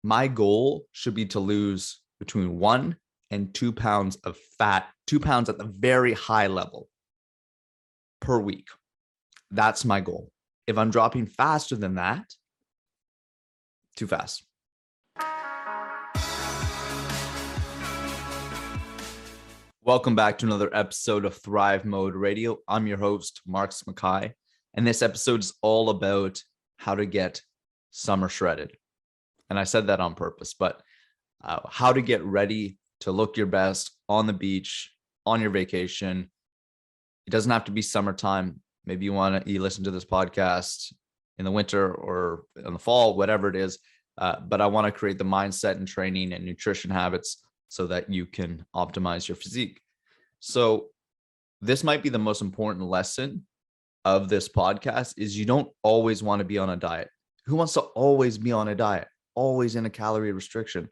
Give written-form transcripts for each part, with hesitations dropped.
my goal should be to lose between 1 and 2 pounds of fat, 2 pounds at the very high level per week. That's my goal. If I'm dropping faster than that, too fast. Welcome back to another episode of Thrive Mode Radio. I'm your host, Mark Mackay, and this episode is all about how to get summer shredded. And I said that on purpose, but how to get ready to look your best on the beach, on your vacation. It doesn't have to be summertime. Maybe you listen to this podcast in the winter or in the fall, whatever it is. But I want to create the mindset and training and nutrition habits so that you can optimize your physique. So this might be the most important lesson of this podcast is you don't always want to be on a diet. Who wants to always be on a diet? Always in a calorie restriction?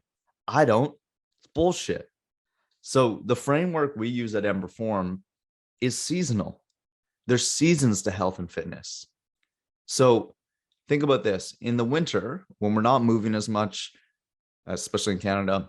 I don't. It's bullshit. So the framework we use at Emperform is seasonal. There's seasons to health and fitness. So think about this. In the winter, when we're not moving as much, especially in Canada,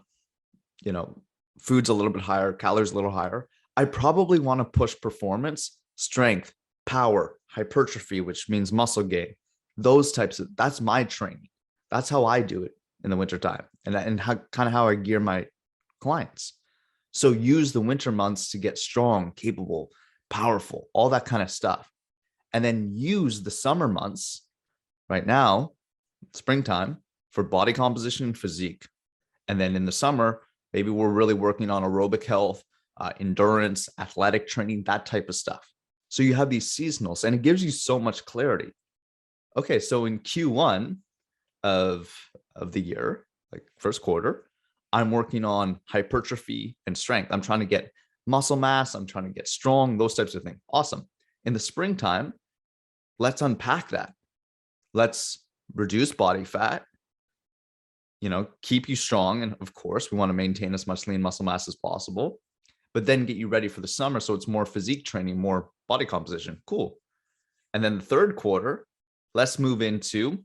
food's a little bit higher, calories a little higher. I probably want to push performance, strength, power, hypertrophy, which means muscle gain. That's my training. That's how I do it in the wintertime and how I gear my clients. So use the winter months to get strong, capable, powerful, all that kind of stuff. And then use the summer months right now, springtime, for body composition and physique. And then in the summer, maybe we're really working on aerobic health, endurance, athletic training, that type of stuff. So you have these seasonals and it gives you so much clarity. Okay, so in Q1 of the year, like first quarter, I'm working on hypertrophy and strength. I'm trying to get muscle mass. I'm trying to get strong, those types of things. Awesome. In the springtime, let's unpack that. Let's reduce body fat, keep you strong. And of course, we want to maintain as much lean muscle mass as possible, but then get you ready for the summer. So it's more physique training, more body composition. Cool. And then the third quarter, let's move into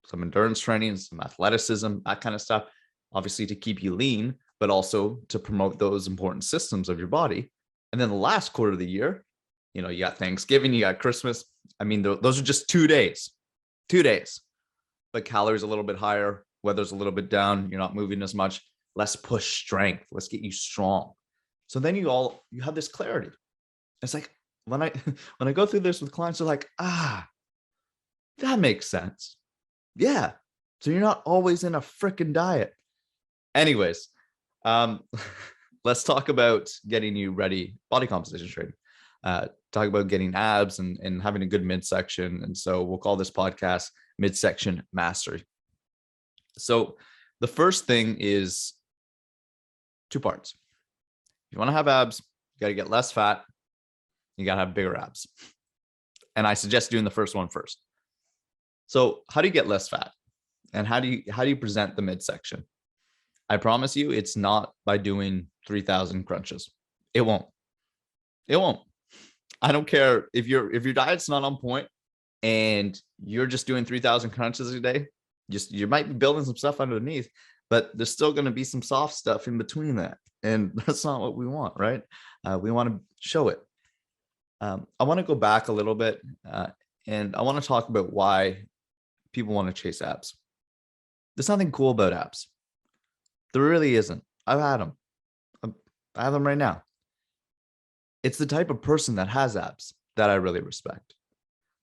some endurance training, some athleticism, that kind of stuff, obviously to keep you lean, but also to promote those important systems of your body. And then the last quarter of the year, you got Thanksgiving, you got Christmas. I mean, those are just 2 days, but calories a little bit higher, weather's a little bit down, you're not moving as much. Let's push strength. Let's get you strong. So then you have this clarity. It's like when I go through this with clients, they're like, that makes sense. Yeah. So you're not always in a freaking diet. Anyways, let's talk about getting you ready, body composition training. Talk about getting abs and having a good midsection. And so we'll call this podcast Midsection Mastery. So the first thing is 2 parts. If you want to have abs, you got to get less fat. You got to have bigger abs. And I suggest doing the first one first. So how do you get less fat? And how do you present the midsection? I promise you, it's not by doing 3,000 crunches. It won't. I don't care if your diet's not on point and you're just doing 3,000 crunches a day. You might be building some stuff underneath, but there's still going to be some soft stuff in between that. And that's not what we want, right? We want to show it. I want to go back a little bit and I want to talk about why people want to chase abs. There's nothing cool about abs. There really isn't. I've had them. I have them right now. It's the type of person that has abs that I really respect.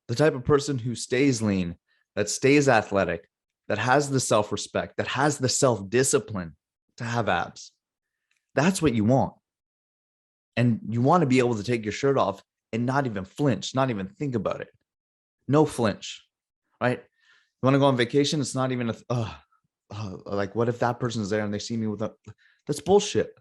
The type of person who stays lean, that stays athletic, that has the self-respect, that has the self-discipline to have abs. That's what you want. And you want to be able to take your shirt off and not even flinch, not even think about it. No flinch, right? You want to go on vacation? It's not even like, what if that person's there and they see me with that's bullshit.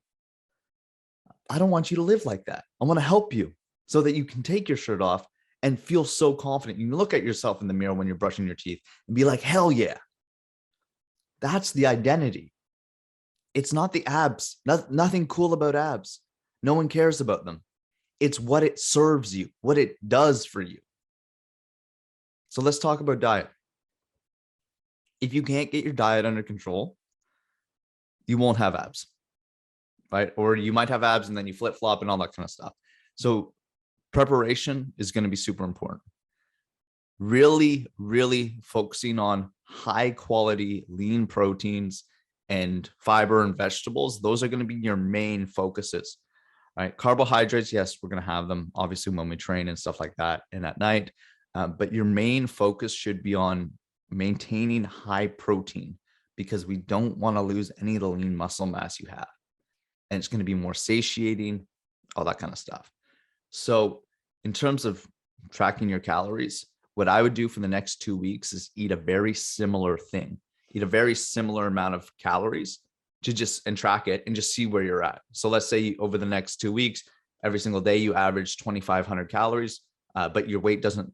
I don't want you to live like that. I want to help you so that you can take your shirt off and feel so confident. You can look at yourself in the mirror when you're brushing your teeth and be like, hell yeah. That's the identity. It's not the abs. Nothing cool about abs. No one cares about them. It's what it serves you, what it does for you. So let's talk about diet. If you can't get your diet under control, you won't have abs, right? Or you might have abs and then you flip flop and all that kind of stuff. So preparation is going to be super important. Really, really focusing on high quality lean proteins and fiber and vegetables. Those are going to be your main focuses, right? Carbohydrates, yes, we're going to have them obviously when we train and stuff like that and at night. But your main focus should be on maintaining high protein, because we don't want to lose any of the lean muscle mass you have. And it's going to be more satiating, all that kind of stuff. So in terms of tracking your calories, what I would do for the next 2 weeks is eat a very similar thing, eat a very similar amount of calories and track it and just see where you're at. So let's say over the next 2 weeks, every single day you average 2,500 calories, but your weight doesn't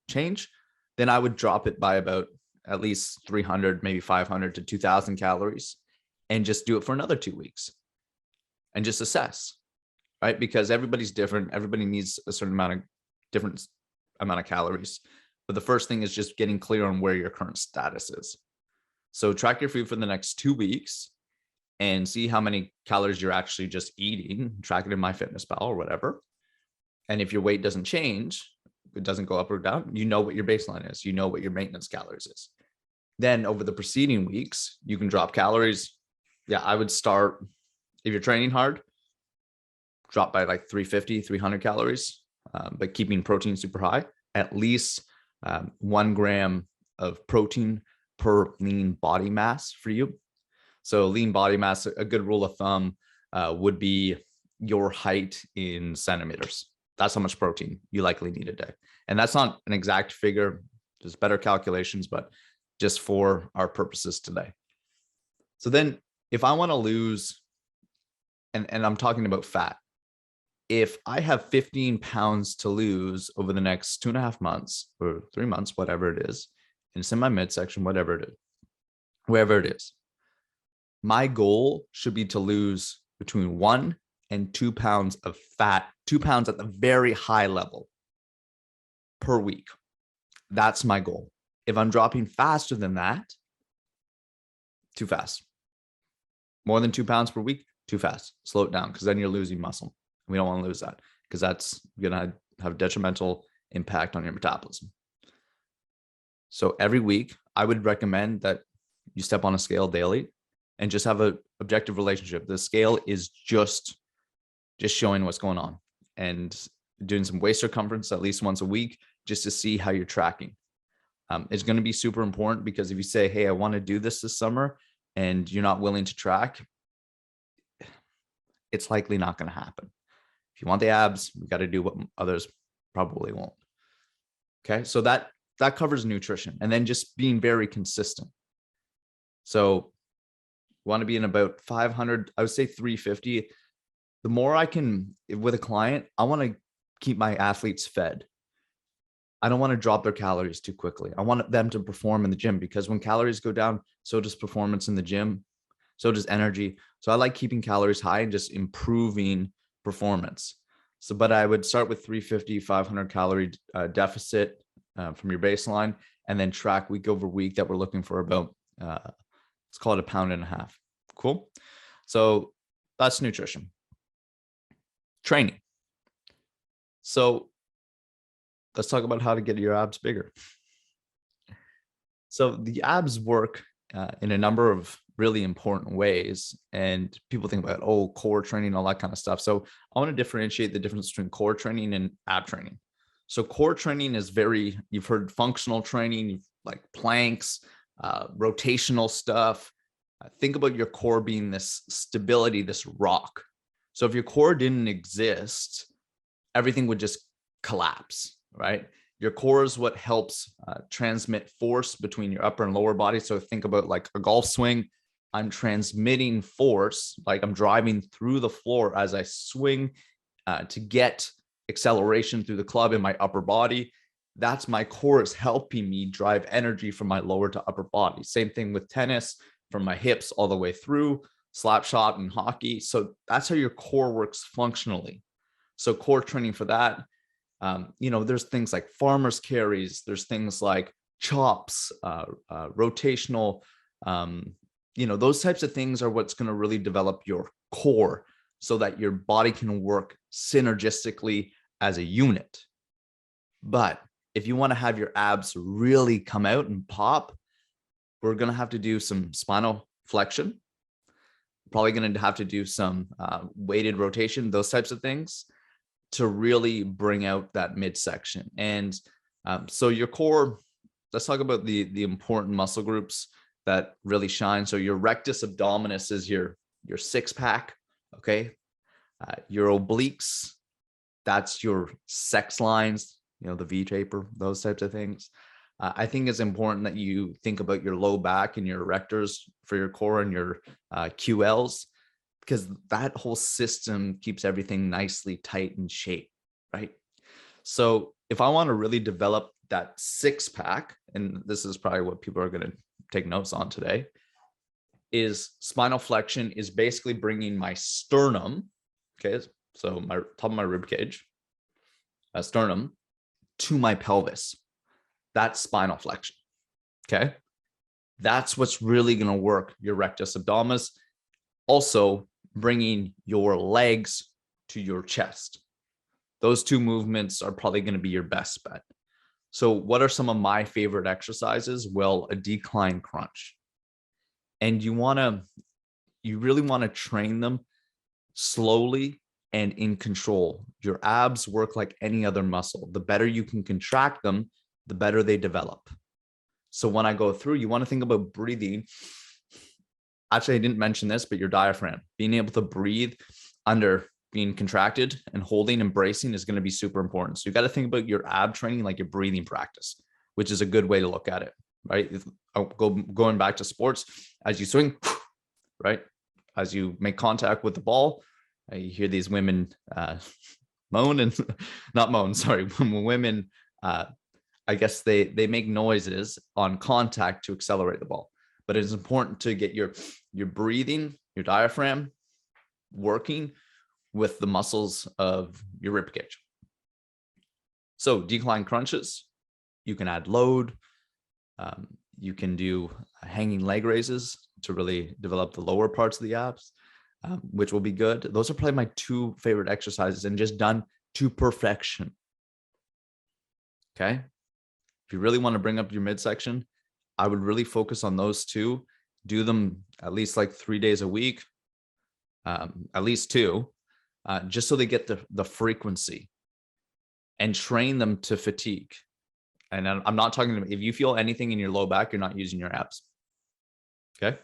change. Then I would drop it by about at least 300, maybe 500 to 2,000 calories, and just do it for another 2 weeks and just assess, right? Because everybody's different. Everybody needs a certain different amount of calories. But the first thing is just getting clear on where your current status is. So track your food for the next 2 weeks and see how many calories you're actually just eating. Track it in MyFitnessPal or whatever. And if your weight doesn't change, it doesn't go up or down, you know what your baseline is. You know what your maintenance calories is. Then over the preceding weeks, you can drop calories. Yeah, I would start, if you're training hard, drop by like 350, 300 calories, but keeping protein super high, at least 1 gram of protein per lean body mass for you. So lean body mass, a good rule of thumb would be your height in centimeters. That's how much protein you likely need a day. And that's not an exact figure, there's better calculations, but just for our purposes today. So then if I want to lose, and I'm talking about fat, if I have 15 pounds to lose over the next 2.5 months or 3 months, whatever it is, and it's in my midsection, whatever it is, wherever it is, my goal should be to lose between 1 and 2 pounds of fat, 2 pounds at the very high level per week. That's my goal. If I'm dropping faster than that, too fast. More than 2 pounds per week, too fast. Slow it down, because then you're losing muscle. We don't want to lose that, because that's going to have detrimental impact on your metabolism. So every week, I would recommend that you step on a scale daily and just have an objective relationship. The scale is just showing what's going on, and doing some waist circumference at least once a week just to see how you're tracking. It's going to be super important, because if you say, hey, I want to do this summer, and you're not willing to track, it's likely not going to happen. If you want the abs, we got to do what others probably won't. Okay. So that covers nutrition, and then just being very consistent. So you want to be in about 500, I would say 350. The more I can, with a client, I want to keep my athletes fed. I don't want to drop their calories too quickly. I want them to perform in the gym, because when calories go down, so does performance in the gym, so does energy. So I like keeping calories high and just improving performance. So, but I would start with 350, 500 calorie deficit from your baseline, and then track week over week that we're looking for about, let's call it 1.5 pounds. Cool. So that's nutrition. Training. So let's talk about how to get your abs bigger. So the abs work in a number of really important ways, and people think about, oh, core training, all that kind of stuff. So I want to differentiate the difference between core training and ab training. So core training is you've heard functional training, like planks, rotational stuff. Think about your core being this stability, this rock. So if your core didn't exist, everything would just collapse, right? Your core is what helps transmit force between your upper and lower body. So think about like a golf swing. I'm transmitting force, like I'm driving through the floor as I swing to get acceleration through the club in my upper body. That's my core is helping me drive energy from my lower to upper body. Same thing with tennis, from my hips all the way through, slap shot and hockey. So that's how your core works functionally. So core training for that. There's things like farmer's carries. There's things like chops, rotational those types of things are what's going to really develop your core so that your body can work synergistically as a unit. But if you want to have your abs really come out and pop, we're going to have to do some spinal flexion. Probably going to have to do some weighted rotation, those types of things to really bring out that midsection. And so your core, let's talk about the important muscle groups that really shine. So your rectus abdominis is your six pack. Okay. Your obliques, that's your sex lines, the V taper, those types of things. I think it's important that you think about your low back and your erectors for your core and your QLs, because that whole system keeps everything nicely tight and shape, right? So if I want to really develop that six pack, and this is probably what people are going to take notes on today, is spinal flexion is basically bringing my sternum, okay, so my top of my rib cage, sternum, to my pelvis. That's spinal flexion. Okay. That's what's really going to work your rectus abdominis. Also bringing your legs to your chest. Those two movements are probably going to be your best bet. So what are some of my favorite exercises? Well, a decline crunch. And you really want to train them slowly and in control. Your abs work like any other muscle. The better you can contract them, the better they develop. So when I go through, you want to think about breathing. Actually, I didn't mention this, but your diaphragm, being able to breathe under being contracted and holding and bracing is going to be super important. So you got to think about your ab training like your breathing practice, which is a good way to look at it, right? Going back to sports, as you swing, right? As you make contact with the ball, you hear these women moan and not moan, sorry, women, I guess they make noises on contact to accelerate the ball. But it's important to get your breathing, your diaphragm working with the muscles of your rib cage. So decline crunches, you can add load. You can do hanging leg raises to really develop the lower parts of the abs, which will be good. Those are probably my two favorite exercises and just done to perfection. Okay. If you really want to bring up your midsection, I would really focus on those two. Do them at least like 3 days a week, at least two, just so they get the frequency, and train them to fatigue. And I'm not talking about, if you feel anything in your low back, you're not using your abs. Okay.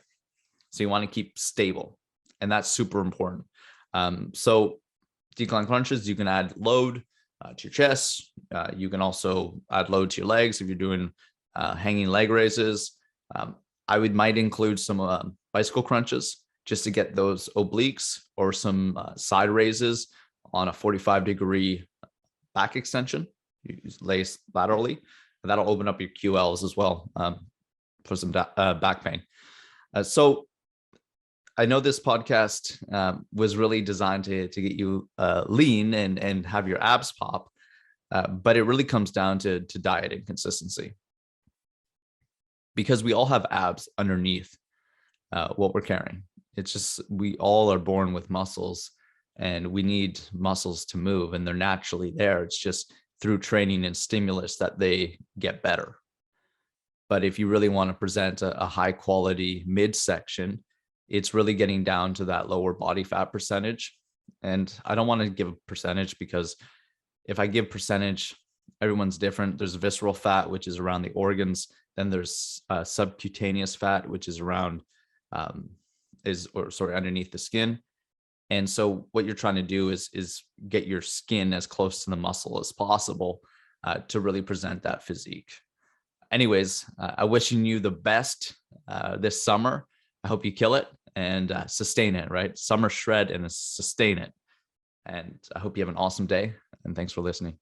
So you want to keep stable, and that's super important. So decline crunches, you can add load to your chest. You can also add load to your legs if you're doing hanging leg raises. I might include some bicycle crunches just to get those obliques, or some side raises on a 45-degree back extension. You lay laterally, and that'll open up your QLs as well for some back pain. So I know this podcast was really designed to get you lean and have your abs pop, but it really comes down to diet and consistency, because we all have abs underneath what we're carrying. It's just, we all are born with muscles, and we need muscles to move, and they're naturally there. It's just through training and stimulus that they get better. But if you really want to present a high quality midsection, it's really getting down to that lower body fat percentage. And I don't want to give a percentage, because if I give percentage, everyone's different. There's visceral fat, which is around the organs. Then there's subcutaneous fat, which is around, underneath the skin. And so what you're trying to do is get your skin as close to the muscle as possible to really present that physique. Anyways, I wishing you the best this summer. I hope you kill it and sustain it, right? Summer shred and sustain it. And I hope you have an awesome day. And thanks for listening.